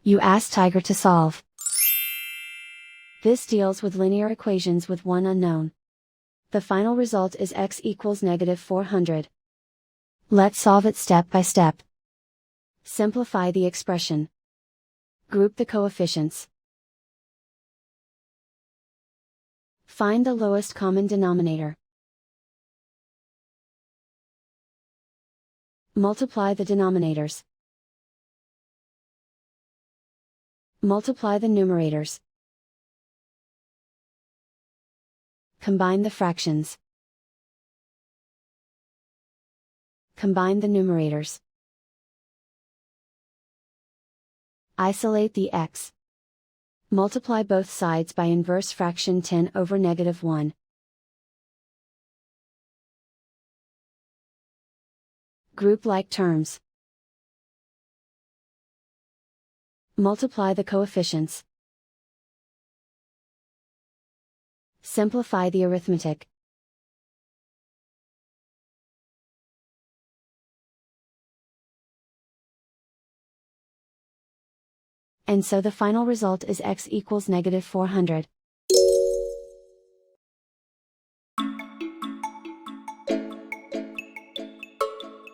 You ask Tiger to solve. This deals with linear equations with one unknown. The final result is x equals -400. Let's solve it step by step. Simplify the expression. Group the coefficients. Find the lowest common denominator. Multiply the denominators. Multiply the numerators. Combine the fractions. Combine the numerators. Isolate the x. Multiply both sides by inverse fraction 10 over -1. Group like terms. Multiply the coefficients. Simplify the arithmetic. And so the final result is x equals -400.